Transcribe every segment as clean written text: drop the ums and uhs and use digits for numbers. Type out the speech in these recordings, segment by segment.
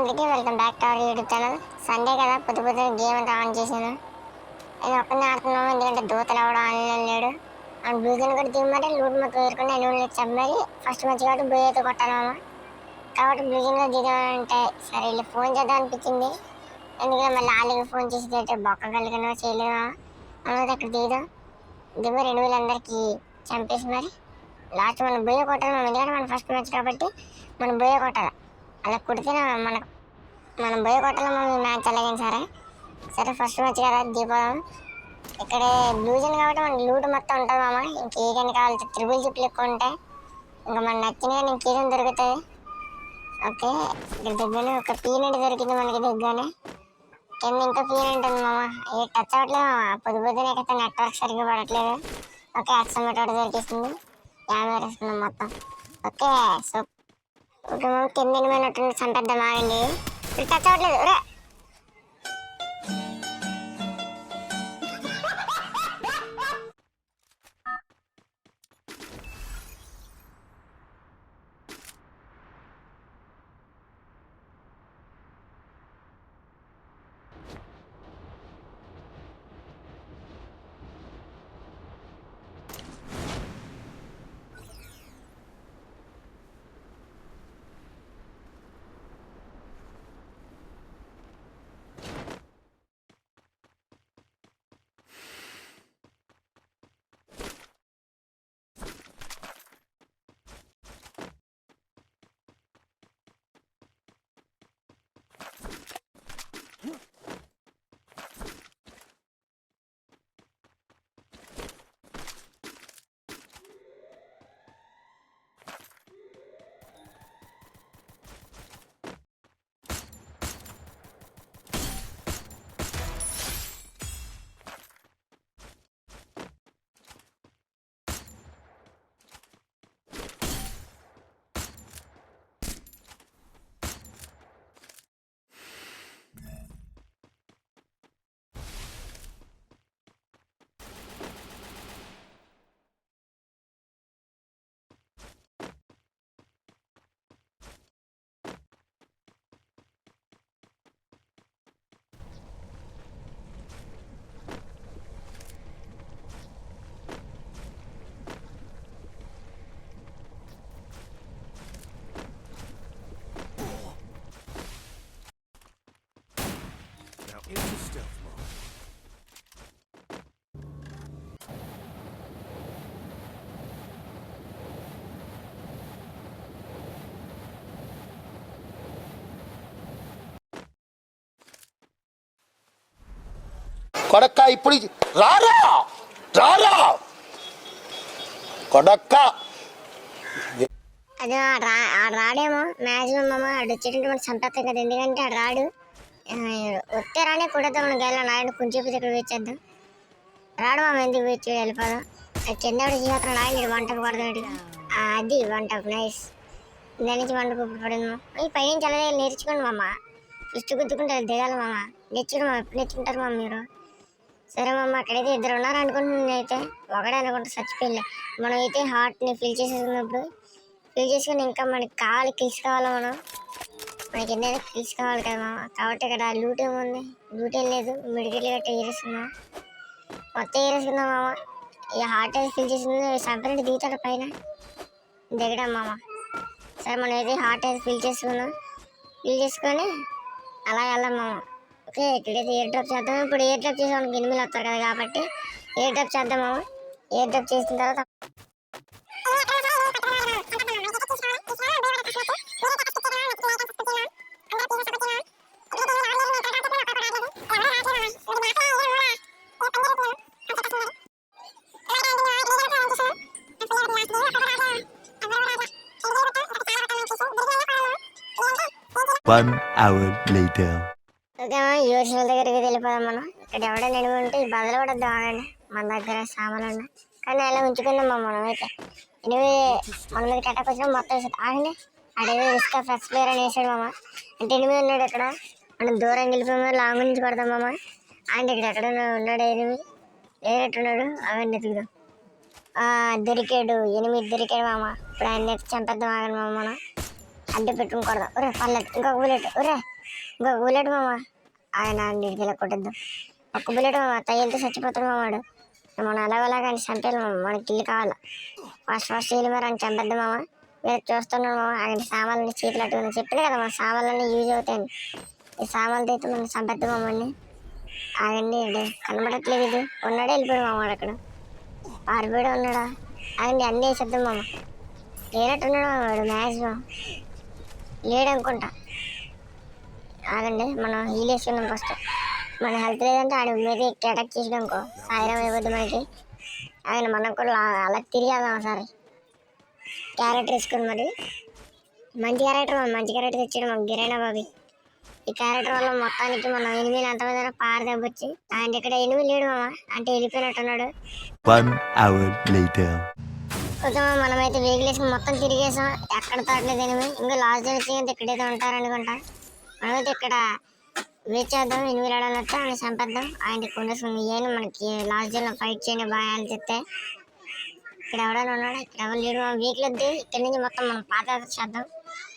అందరికీ welcome back to our YouTube channel. Sunday కదా, పొద్దున గేమ్ అంతా ఆన్ చేశాను. నేను ఒక్కనే ఆడుతున్నాను, ఎందుకంటే దూతలు ఎవడో ఆన్లైన్ లేడు. అండ్ బ్లూజన్ కూడా దిగమంటే లూట్ మొత్తం వేరుకుని నేను చెప్పమని ఫస్ట్ మ్యాచ్ కాబట్టి బ్లూ అయితే కొట్టాను కాబట్టి బ్లూజన్లో దిగామంటే సరే ఇలా ఫోన్ చేద్దాం అనిపించింది. ఎందుకంటే మళ్ళీ వాళ్ళకి ఫోన్ చేసి బొక్క కలిగినా చేయలేమా అన్నది అక్కడ దిగుదాం. దిగు 2000 అందరికీ చంపేసి మరి లాస్ట్ మనం బొయ్య కొట్టాలి. ఎందుకంటే మన ఫస్ట్ మ్యాచ్ కాబట్టి మనం బొయ్య కొట్టాలి. అలా కొడితే మనం బొయ్య కొట్టాలి. మ్యాచ్ అలాగైనా సరే ఫస్ట్ మ్యాచ్ కదా దిగిపోదాం. ఇక్కడే బ్లూజన్ కాబట్టి మనకి లూట్ మొత్తం ఉంటుంది మామ. ఇంకేదైనా కావాలి త్రిబుల్ జిప్లు ఎక్కువ ఉంటాయి. ఇంకా మనకు నచ్చినవి ఇంకేదైనా దొరుకుతాయి. ఓకే, ఇక్కడ దగ్గరనే ఒక పీనెంట్ దొరికింది మనకి దగ్గరనే. కింద ఇంకా పీనెంట్ ఉంది మామ. ఏ టచ్ అవ్వట్లేదు మామ, పొద్దునే కదా నెట్వర్క్ సరిగ్గా పడట్లేదు. ఓకే, అక్సమేట్ దొరికిస్తుంది. యాభై వేసుకున్నాం మొత్తం. ఓకే సో ఓకే మామ, కింద ఎనిమిది చంపేద్దాం ఆగండి. ఇప్పుడు టచ్ అవ్వట్లేదు. రే into stealth mode. కొడక్క ఇప్పుడు రారా రారా కొడక్క అదే రాడేమో మ్యాక్సిమం మామ. ఆడు వచ్చేటంటే మనం చంపేస్తాం కదా, ఎందుకంటే ఆడు రాడు. వస్తే రానే కొడతాం మనం గేలా నాయన కొంచెం ఇక్కడ వేచేద్దాం. రాడు మామ, ఎందుకు వేచి వెళ్ళిపోదాం. కింద చేస్తున్నాడు ఆయన వంట కొడతాడు. అది వంట నైస్. దాని నుంచి వంట పడింది మామ. ఈ పైనుంచి అలా నేర్చుకోండి మామ. ఫిస్ట్ గుద్దుకుంటారు దిగాలి మామ. నేర్చుకోండి మామ, ఎప్పుడు నేర్చుకుంటారు మామ మీరు. సరే మామ, అక్కడైతే ఇద్దరు ఉన్నారు అనుకుంటున్నాను. అయితే ఒకడే అనుకుంటా చచ్చిపోయిలే. మనం అయితే హార్ట్ని ఫిల్ చేసేసుకున్నప్పుడు ఫిల్ చేసుకుని ఇంకా మనకి కావాలి కిల్స్ కావాలి. మనకి ఎన్నైనా కిల్స్ కావాలి కదా మామ. కాబట్టి ఇక్కడ లూట్ ఏముంది, లూట్ ఏం లేదు. మెడికల్ గట్ట ఏరేసుకుందాం, మొత్తం ఏరేసుకుందాం మామ. ఈ హార్ట్ అయితే ఫిల్ చేసింది సపరేట్ దిగుతాడు పైన దిగడం మామ. సరే మనం అయితే హార్ట్ అయితే ఫిల్ చేసుకుందాం. ఫిల్ చేసుకొని అలా వెళ్దాం మామ. ఓకే, ఇక్కడైతే ఎయిర్ డ్రాప్ చేద్దాం. ఇప్పుడు ఎయిర్ డ్రాప్ చేసే వాళ్ళకి ఎనిమిది వస్తారు కదా, కాబట్టి ఎయిర్ డ్రాప్ చేద్దాం మామ. ఎయిర్ డ్రాప్ చేసిన తర్వాత 1 hour later. ఓకే యూఎస్ఎల్ దగ్గరికి వెళ్ళిపోదాం మనం. ఇక్కడ ఎవడైనా ఎనిమిది ఉంటే ఈ బదులు కూడా ఆగండి. మన దగ్గర సామాన్లు ఉన్నాయి కానీ అలా ఉంచుకుందాం మనం. అయితే ఎనిమిది మన మీద అటాక్ వచ్చినా మొత్తం ఆగండి. అడేదో రిస్క్ ఆఫ్ ఎక్స్ప్లేర్ అని వేసాడు మామ. అంటే ఎనిమిది ఉన్నాడు ఇక్కడ, మనం దూరం వెళ్ళిపోయామో లాంగ్ నుంచి కొడదాం మామ. అండ్ ఇక్కడ ఎక్కడైనా ఉన్నాడు ఎనిమిది, ఏరెట్టున్నాడు అవన్నీ ఎత్తుకుదాం. దొరికాడు ఎనిమిది, దొరికాడు మామ. ఇప్పుడు ఆయన చంపేద్దాం ఆగండి మామ. మనం అడ్డు పెట్టుకుని కొడదాం. ఒరే పర్లేదు, ఇంకొక బుల్లెట్. ఒరే ఇంకో బుల్లెట్ మామ. ఆయన నీటికి ఇలా కొట్టద్దు. ఒక్క బుల్లెట్ మామ, తయ్యలతో చచ్చిపోతాడు మావాడు. మనం అలాగలాగా అని చంపేయాలి మామ, మనకి ఇల్లు కావాలి. ఫస్ట్ ఇల్లు మరి అని చంపద్దు మామ. మీరు చూస్తున్నాడు మామ, ఆయన సామాన్లు చేతులు అట్టుకుని చెప్పినా కదా మన సామాన్లన్నీ యూజ్ అవుతాయని. ఈ సామాన్లతో అయితే మనం చంపద్దు మామని. ఆగండి, కనబడట్లేదు. ఇది ఉన్నాడే వెళ్ళిపోయాడు మామ, అక్కడ పారిపోయాడు ఉన్నాడా. ఆగండి, అన్నీ వేసేద్దాం మామ. లేనట్టున్నాడు మామ వాడు, మ్యాక్సిమం లేడు అనుకుంటా. ఆగండి, మనం హీల్ వేసుకున్నాం ఫస్ట్. మన హెల్త్ లేదంటే ఆడ మీద అటాక్ చేసాడు అనుకో, సాయిరం అయిపోద్ది మనకి. ఆయన మనం కూడా అలా తిరిగేద్దాం ఒకసారి. క్యారెక్టర్ వేసుకుని మరి మంచి క్యారెక్టర్, మంచి క్యారెక్టర్ తెచ్చాడు మాకు గిరైనా బాబీ. ఈ క్యారెక్టర్ వల్ల మొత్తానికి మనం ఎనిమిది ఎంతమంది పారి దెబ్బొచ్చి ఆయన ఇక్కడ ఎనిమిది లేడు మామ, అంటే వెళ్ళిపోయినట్టున్నాడు. 1 hour later. ఓకే మామ, మనమైతే వెహికల్ వేసుకుని మొత్తం తిరిగేసాం. ఎక్కడ తాగలేదు ఎనిమిది. ఇంకా లాస్ట్ వచ్చి ఇక్కడైతే ఉంటారనుకుంటా. మనమైతే ఇక్కడ వెయిట్ చేద్దాం. ఎనిమిది రావడానికి వస్తే ఆయన చంపేద్దాం. ఆయన కొండసుకుని ఏను మనకి లాస్ట్ జైల్లో ఫైట్ చేయండి బాగా అని చెప్తే. ఇక్కడ ఎవడైనా ఉన్నాడు, ఇక్కడ ఎవరు లేడు. వెహికల్ వద్దు, ఇక్కడ నుంచి మొత్తం మనం పాదయాత్ర చేద్దాం.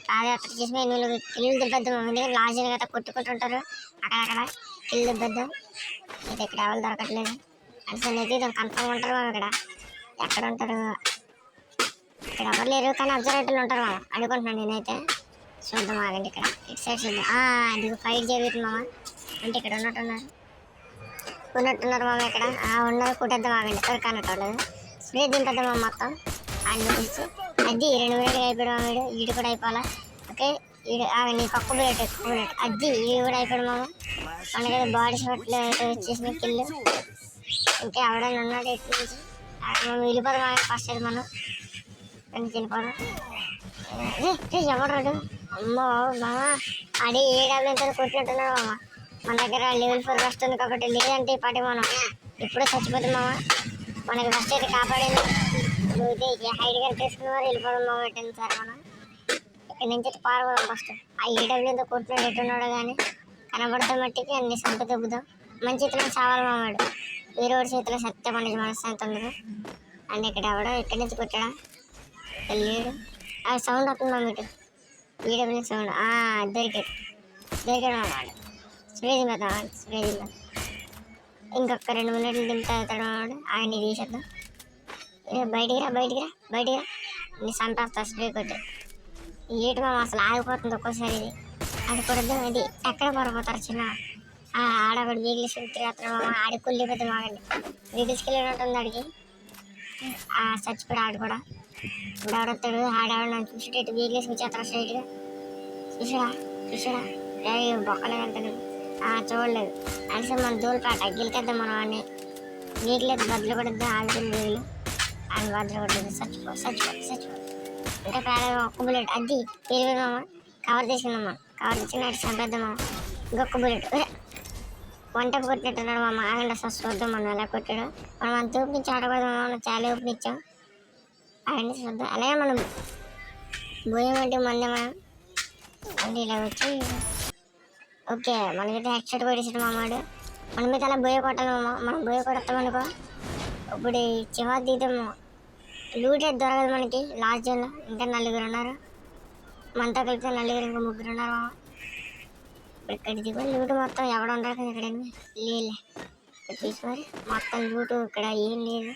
పాదయాత్ర చేసి ఎనిమిది కిల్లు దిబ్బద్దాం. ఎందుకంటే లాస్ట్ జైలు కదా కొట్టుకుంటుంటారు అక్కడక్కడ. కిల్లు దిబ్బద్దాం. అయితే ఇక్కడ ఎవరు దొరకట్లేదు అని అయితే కన్ఫర్మ్ ఉంటారు మనం. ఇక్కడ ఎక్కడ ఉంటారు, ఇక్కడ ఎవరు లేరు కానీ అబ్జర్వేటర్లు ఉంటారు మామ అనుకుంటున్నాను నేనైతే. చూద్దాం ఆగండి, ఇక్కడ ఇటు సైడ్ చూద్దాం. అది ఫైట్ జరుగుతుంది మామ, అంటే ఇక్కడ ఉన్నట్టున్నారు మామ. ఇక్కడ ఉన్నది కొట్టేద్దాం ఆగండి, ఎవరికి అన్నట్టు స్ప్రే దింపేద్దాం మామ మొత్తం. ఆయన చూపించి అది 2 మినిట్గా అయిపోయాడు మామ. వీడు కూడా అయిపోవాలా. ఓకే, వీడు ఆగండి, పక్క బుల్లెట్ అది వీడు కూడా అయిపోయాడు మామ. మనకైతే బాడీ షాట్లు వచ్చేసిన కిల్లు. ఇంకా ఎవడైనా ఉన్నాడు ఎటు నుంచి మనం వెళ్ళిపోదాం మామ. ఫస్ట్ అయితే మనం వెళ్ళిపోదాం. ఎవడాడు అమ్మో మామ, అడి ఏడాబ్లతో కొట్టినట్టున్నాడు మామ. మన దగ్గర లెవెల్ 4 ఫస్ట్ ఉంది కాబట్టి, లేదంటే ఇప్పటి మనం ఎప్పుడో చచ్చిపోతాం మామ. మనకి ఫస్ట్ అయితే కాపాడేది అయితే హైట్ గారు తీసుకున్న వారు వెళ్ళిపోవడం మామ. పెట్టింది సార్ మనం ఇక్కడి నుంచి అయితే పారిపోదాం ఫస్ట్. ఆ ఏడాబ్లతో కొట్టినాడు ఎట్టున్నాడు కానీ కనబడితే మట్టికి అన్ని సంప దెబ్బుతాం. మన చేతిలో చావాలి మామాడు, వేరే వాడి చేతిలో సత్యం అనేది మనశ్శాంతి ఉండదు. అండ్ ఇక్కడ ఎవడో ఇక్కడి నుంచి కొట్టాడా లేడు. అది సౌండ్ వస్తుంది మామ. ఇటు ఈడబ్ల్యూ సౌండ్ దొరికాడు మావాడు. స్ప్రే దింపేద్దాం. ఇంకొక 2 మినిట్లు దింపుతా అవుతాడు మావాడు. ఆయన తీసేద్దాం. బయటికి రా నీ చంపేస్తా స్ప్రే కొట్టి. ఏటి మామ అసలు ఆగిపోతుంది ఒక్కోసారి. ఇది అది కొడద్దు. ఇది ఎక్కడ పడిపోతారు చిన్న ఆడవాడు వీగిలిసి తిరుగుతాడు మామ. ఆడి కుళ్ళిపోతే మాగండి, వీగిలిసుకి వెళ్ళినట్టుంది ఆడికి. చచ్చిపోయాడు ఆడు కూడా. ఇప్పుడు ఆడొస్తాడు, ఆడవాడు నన్ను చూసి ఇటు వీగిలేసి వచ్చేస్తాడు స్ట్రైట్గా. చూసాడా బొక్కలే వెళ్తాడు. చూడలేదు అంటే మన దూలపాట గెలికేద్దాం మనం. వాడిని వీగలేదు బదులు కొడద్దాం. ఆడుతుంది వీగులు ఆయన బదులు కొట్టదు. చచ్చిపో అంటే ప్రాణంగా ఒక్క బుల్లెట్ అది పెరిగి మామ. కవర్ తీసుకుందామా, కవర్ తెచ్చుకుని అటు చంపేద్దామా. ఇంకొక బుల్లెట్ వంటకు కొట్టినట్టున్నాడు మామ. ఆగండి అసలు చూద్దాం మనం ఎలా కొట్టాడు. మనం అంత ఊపినిచ్చి ఆడకూడదు మనం, చాలా ఊపినిచ్చాం. ఆగండి చూద్దాం. అలాగే మనం పోయామంటే మందే మనం అంటే ఇలా వచ్చి. ఓకే, మనకైతే హెడ్ షాట్ కొట్టేసాడు మామాడు. మన మీద అలా బోయ కొట్టాలి మామ. మనం బోయ కొడతామనుకో ఇప్పుడు చివరి దిగుతాము. లూట్ అయితే దొరకదు మనకి లాస్ట్ జోన్లో. ఇంకా 4 ఉన్నారు మనతో కలిపితే 4, ఇంకా 3 ఉన్నారు మామ. ఇక్కడ దిగు లూటు మొత్తం ఎవడ ఉంటారు కదా ఇక్కడ లేలే తీసుకొని మొత్తం లూటు. ఇక్కడ ఏం లేదు,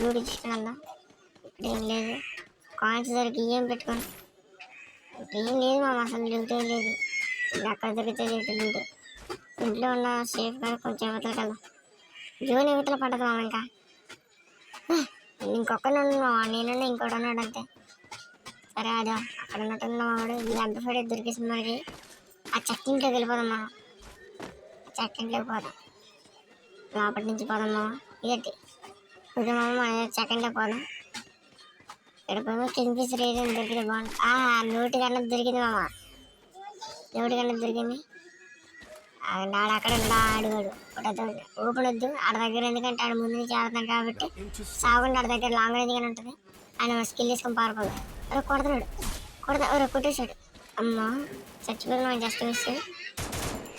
లూటు ఇచ్చుకున్నా ఇక్కడ ఏం లేదు. కాయిన్స్ దొరికి ఏం పెట్టుకోండి, ఇక్కడ ఏం లేదు మామ. అసలు లూటే లేదు. అక్కడ దొరికితే లూటు. ఇంట్లో ఉన్న సేఫ్ కానీ కొంచెం యువతలకు వెళ్దాం. జోన్ యువతలు పడ్డది మామ. ఇంకా ఇంకొకరున్నాను మామ, నేనున్నా ఇంకోటి ఉన్నాడు అంతే. సరే అదా అక్కడ ఉన్నట్టున్నా మావాడు. యాంప్లిఫైడ్ దొరికేసింది మనకి. ఆ చెక్కింట్లోకి వెళ్ళిపోదాం మనం. చెక్కింట్లోకి పోదాం, లోపటి నుంచి పోదాం మామ. ఇదటి ఓకే మామ, మన సెకండ్లోకి పోదాం. ఇక్కడ పోయి కింగ్ ఫిషర్ ఏదైనా దొరికితే బాగుంటుంది. నోటి కన్నా దొరికింది మామ, నోటి కన్నా దొరికింది. ఆడక్కడ ఆడుగాడు ఓపెన్ వద్దు ఆడ దగ్గర, ఎందుకంటే ఆడ ముందు నుంచి ఆడుతాడు కాబట్టి సాగుండి ఆడ దగ్గర లాంగ్ రేంజ్ గానే ఉంటుంది. ఆయన స్కిల్ తీసుకొని పారిపోదు. కొడతాడు కొట్టేశాడు. అమ్మ చచ్చిపోయింది మనం, జస్ట్ మిస్.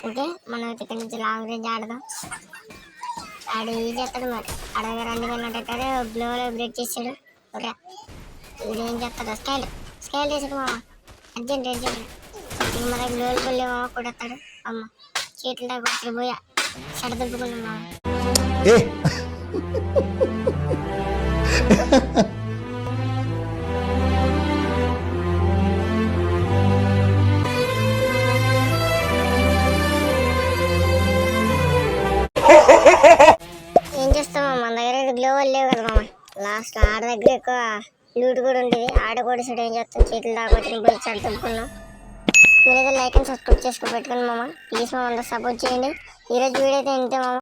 ఓకే, మనం ఇక్కడ నుంచి లాంగ్ రేంజ్ ఆడదాం. ఆడు ఏం చేస్తాడు మరి, ఆడ దగ్గర అన్ని కన్నట్టు బ్లోలో బ్రేక్ చేసాడు. ఓకే, వీడు ఏం చేస్తాడు, స్కైల్ చేసాడు మామ. అర్జెంట్ ఇక మన గ్లోల్ కొల్లే మామ కొడతాడు. అమ్మ చేతులు దాకా వచ్చి పోయా షడ దుబ్బుకున్నాం మామ. ఏ ఏం చేస్తామా మన దగ్గర గ్లోవల్ లేవు కదా మామ. లాస్ట్ ఆడ దగ్గర ఎక్కువ లూట్ కూడా ఉండేది. ఆడ కూడా సైడ్ ఏం చేస్తాం చేతులు దాకా వచ్చి పోయి షడ దుబ్బుకున్నాం. మీరైతే లైక్ అండ్ సబ్స్క్రైబ్ చేసుకుని పెట్టుకుని మామ. ప్లీజ్ మామ అందరూ సపోర్ట్ చేయండి. ఈరోజు వీడియో అయితే ఇంతే మామ.